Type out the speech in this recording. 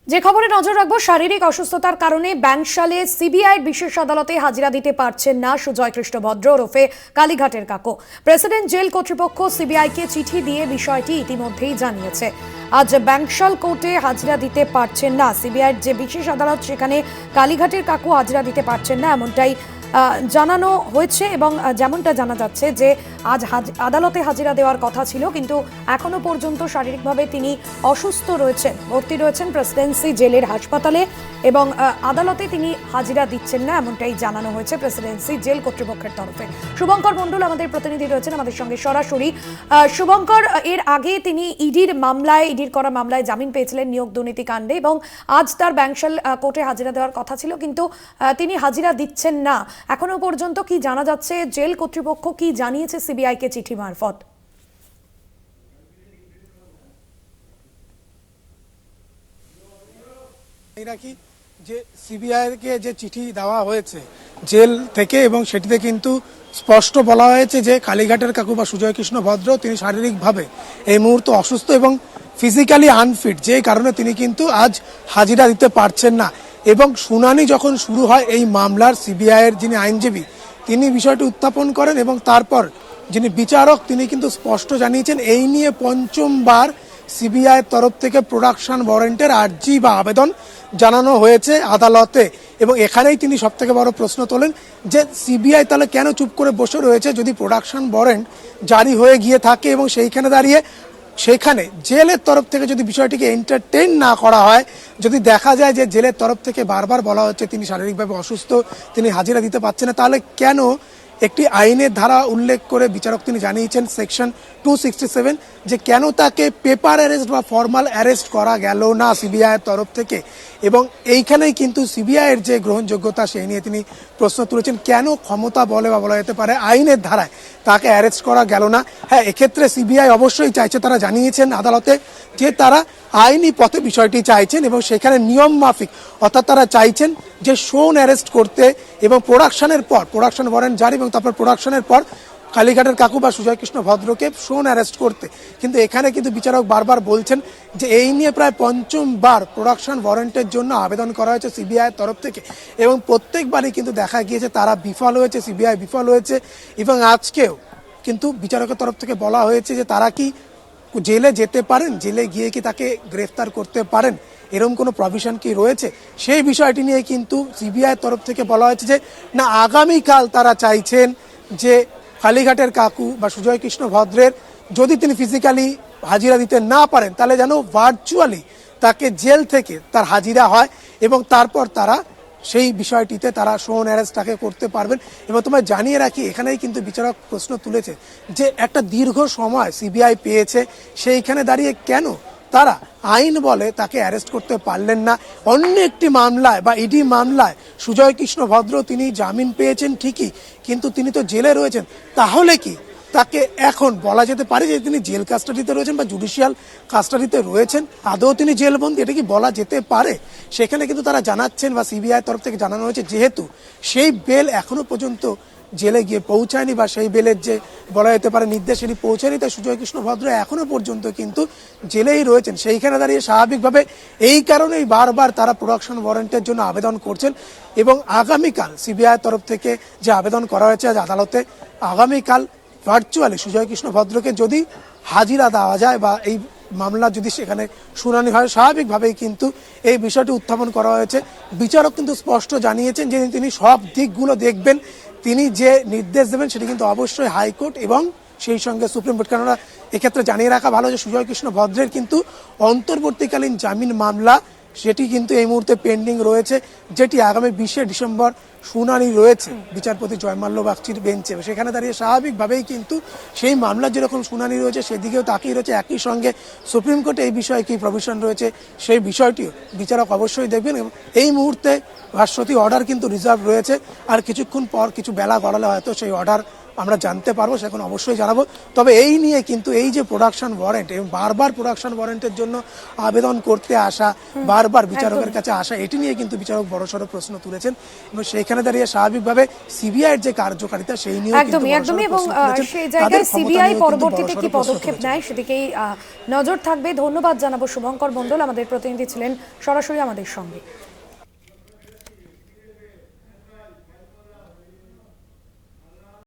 যে খবরে নজর রাখবো, শারীরিক অসুস্থতার কারণে ব্যাংশালে সিবিআইয়ের বিশেষ আদালতে হাজিরা দিতে পারছেন না সুজয় কৃষ্ণ ভদ্র ওরফে কালীঘাটের কাকু। প্রেসিডেন্ট জেল কর্তৃপক্ষ সিবিআইকে চিঠি দিয়ে বিষয়টি ইতিমধ্যেই জানিয়েছে। আজ ব্যাংশাল কোর্টে হাজিরা দিতে পারছেন না সিবিআইয়ের যে বিশেষ আদালত, সেখানে কালীঘাটের কাকু হাজিরা দিতে পারছেন না, এমনটাই জানানো হয়েছে। এবং যেমনটা জানা যাচ্ছে যে আজ আদালতে হাজিরা দেওয়ার কথা ছিল, কিন্তু এখনো পর্যন্ত শারীরিকভাবে তিনি অসুস্থ রয়েছেন, ভর্তি রয়েছেন প্রেসিডেন্সি জেলের হাসপাতালে, এবং আদালতে তিনি হাজিরা দিচ্ছেন না, এমনটাই জানানো হয়েছে প্রেসিডেন্সি জেল কর্তৃপক্ষের তরফে। শুভঙ্কর মণ্ডল আমাদের প্রতিনিধি রয়েছেন আমাদের সঙ্গে সরাসরি। শুভঙ্কর, এর আগে তিনি ইডির করা মামলায় জামিন পেয়েছিলেন নিয়োগ দুর্নীতি কাণ্ডে, এবং আজ তার ব্যাংশাল কোর্টে হাজিরা দেওয়ার কথা ছিল, কিন্তু তিনি হাজিরা দিচ্ছেন না। এখনো পর্যন্ত কি জানা যাচ্ছে, জেল কর্তৃপক্ষ কি জানিয়েছে সিবিআই কে চিঠি মারফত? রাখি যে সিবিআইকে যে চিঠি দেওয়া হয়েছে জেল থেকে, এবং সেটিতে কিন্তু স্পষ্ট বলা হয়েছে যে কালীঘাটের কাকু বা সুজয় কৃষ্ণ ভদ্র তিনি শারীরিকভাবে এই মুহূর্তে অসুস্থ এবং ফিজিক্যালি আনফিট, যে কারণে তিনি কিন্তু আজ হাজিরা দিতে পারছেন না। এবং শুনানি যখন শুরু হয় এই মামলার, সিবিআইয়ের যিনি আইনজীবী তিনি বিষয়টি উত্থাপন করেন, এবং তারপর যিনি বিচারক তিনি কিন্তু স্পষ্ট জানিয়েছেন এই নিয়ে পঞ্চমবার সিবিআইয়ের তরফ থেকে প্রোডাকশন ওয়ারেন্টের আর্জি বা আবেদন জানানো হয়েছে আদালতে। এবং এখানেই তিনি সবথেকে বড় প্রশ্ন তোলেন যে সিবিআই তাহলে কেন চুপ করে বসে রয়েছে যদি প্রোডাকশন ওয়ারেন্ট জারি হয়ে গিয়ে থাকে, এবং সেইখানে দাঁড়িয়ে সেখানে জেলের তরফ থেকে যদি বিষয়টিকে এন্টারটেইন না করা হয়, যদি দেখা যায় যে জেলের তরফ থেকে বারবার বলা হচ্ছে তিনি শারীরিকভাবে অসুস্থ, তিনি হাজিরা দিতে পারছেন না, তাহলে কেন একটি আইনের ধারা উল্লেখ করে বিচারক তিনি জানিয়েছেন সেকশন 267 যে কেন তাকে পেপার অ্যারেস্ট বা ফর্মাল অ্যারেস্ট করা গেল না সিবিআইয়ের তরফ থেকে। এবং এইখানেই কিন্তু সিবিআইয়ের যে গ্রহণযোগ্যতা সেই নিয়ে তিনি প্রশ্ন তুলেছেন, কেন ক্ষমতা বলে বা বলা যেতে পারে আইনের ধারায় তাকে অ্যারেস্ট করা গেল না। হ্যাঁ, এক্ষেত্রে সিবিআই অবশ্যই চাইছে, তারা জানিয়েছেন আদালতে যে তারা আইনি পথে বিষয়টি চাইছেন, এবং সেখানে নিয়ম মাফিক, অর্থাৎ তারা চাইছেন যে শোন অ্যারেস্ট করতে এবং প্রোডাকশনের পর প্রোডাকশন ওয়ারেন্ট জারি এবং তারপর প্রোডাকশনের পর কালীঘাটের কাকু বা সুজয় কৃষ্ণ ভদ্রকে শোন অ্যারেস্ট করতে। কিন্তু এখানে কিন্তু বিচারক বারবার বলছেন যে এই নিয়ে প্রায় পঞ্চমবার প্রোডাকশন ওয়ারেন্টের জন্য আবেদন করা হয়েছে সিবিআইয়ের তরফ থেকে, এবং প্রত্যেকবারই কিন্তু দেখা গিয়েছে তারা বিফল হয়েছে, সিবিআই বিফল হয়েছে। এবং আজকেও কিন্তু বিচারকের তরফ থেকে বলা হয়েছে যে তারা কি জেলে যেতে পারেন, জেলে গিয়ে কি তাকে গ্রেফতার করতে পারেন, এরকম কোনো প্রভিশন কি রয়েছে, সেই বিষয়টি নিয়ে কিন্তু সিবিআইয়ের তরফ থেকে বলা হয়েছে যে না, আগামীকাল তারা চাইছেন যে কালীঘাটের কাকু বা সুজয় কৃষ্ণ ভদ্রের যদি তিনি ফিজিক্যালি হাজিরা দিতে না পারেন, তাহলে যেন ভার্চুয়ালি তাকে জেল থেকে তার হাজিরা হয়, এবং তারপর তারা সেই বিষয়টিতে তারা শোন অ্যারেস্ট তাকে করতে পারবেন। এবং তোমায় জানিয়ে রাখি, এখানেই কিন্তু বিচারক প্রশ্ন তুলেছে যে একটা দীর্ঘ সময় সিবিআই পেয়েছে, সেইখানে দাঁড়িয়ে কেন তারা আইন বলে তাকে অ্যারেস্ট করতে পারলেন না। অন্য একটি মামলায় বা ইডি মামলায় সুজয় কৃষ্ণ ভদ্র তিনি জামিন পেয়েছেন ঠিকই, কিন্তু তিনি তো জেলে রয়েছেন, তাহলে কি তাকে এখন বলা যেতে পারে যে তিনি জেল কাস্টাডিতে রয়েছেন বা জুডিশিয়াল কাস্টাডিতে রয়েছেন? আদৌ তিনি জেলবন্দি, এটা কি বলা যেতে পারে? সেখানে কিন্তু তারা জানাচ্ছেন বা সিবিআই তরফ থেকে জানানো হয়েছে যেহেতু সেই বেল এখনো পর্যন্ত জেলে গিয়ে পৌঁছায়নি বা সেই বেলের যে বলা যেতে পারে নির্দেশ সেটি পৌঁছায়নি, তাই সুজয় কৃষ্ণ ভদ্র এখনো পর্যন্ত কিন্তু জেলেই রয়েছেন। সেইখানে দাঁড়িয়ে স্বাভাবিকভাবে এই কারণেই বারবার তারা প্রোডাকশন ওয়ারেন্টের জন্য আবেদন করছেন। এবং আগামীকাল সিবিআই তরফ থেকে যে আবেদন করা হয়েছে আজ আদালতে, আগামীকাল ভার্চুয়ালি সুজয় কৃষ্ণ ভদ্রকে যদি হাজিরা দেওয়া যায় বা এই মামলা যদি সেখানে শুনানি হয়, স্বাভাবিকভাবেই কিন্তু এই বিষয়টি উত্থাপন করা হয়েছে। বিচারক কিন্তু স্পষ্ট জানিয়েছেন যে তিনি সব দিকগুলো দেখবেন, তিনি যে নির্দেশ দেবেন সেটি কিন্তু অবশ্যই হাইকোর্ট এবং সেই সঙ্গে সুপ্রিম কোর্ট। কেননা এক্ষেত্রে জানিয়ে রাখা ভালো যে সুজয় কৃষ্ণ ভদ্রের কিন্তু অন্তর্বর্তীকালীন জামিন মামলা সেটি কিন্তু এই মুহূর্তে পেন্ডিং রয়েছে, যেটি আগামী 20শে ডিসেম্বর শুনানি রয়েছে বিচারপতি জয়মাল্য বাগচির বেঞ্চে। সেখানে দাঁড়িয়ে স্বাভাবিকভাবেই কিন্তু সেই মামলার যেরকম শুনানি রয়েছে সেদিকেও তাকিয়ে রয়েছে, একই সঙ্গে সুপ্রিম কোর্টে এই বিষয়ে কী প্রভিশন রয়েছে সেই বিষয়টিও বিচারক অবশ্যই দেখবেন। এবং এই মুহূর্তে ভাষ্যতি অর্ডার কিন্তু রিজার্ভ রয়েছে, আর কিছুক্ষণ পর কিছু বেলা গড়ালে হয়তো সেই অর্ডার আমরা জানতে পারবো, সেখন অবশ্যই জানাবো। তবে এই নিয়ে কিন্তু এই যে প্রোডাকশন ওয়ারেন্ট এবং বারবার প্রোডাকশন ওয়ারেন্টের জন্য আবেদন করতে আসা, বারবার বিচারকের কাছে আসা, এটি নিয়ে কিন্তু বিচারক বড়সড় প্রশ্ন তুলেছেন এবং সেইখানে দাঁড়িয়ে স্বাভাবিকভাবে সিবিআই এর যে কার্যকারিতা সেই নিয়ে একদমই এবং সেই জায়গায় সিবিআই পরবর্তীতে কি পদক্ষেপ নেয় সেদিকেই নজর থাকবে। ধন্যবাদ জানাবো শুভঙ্কর মণ্ডল, আমাদের প্রতিনিধি ছিলেন সরাসরি আমাদের সঙ্গে।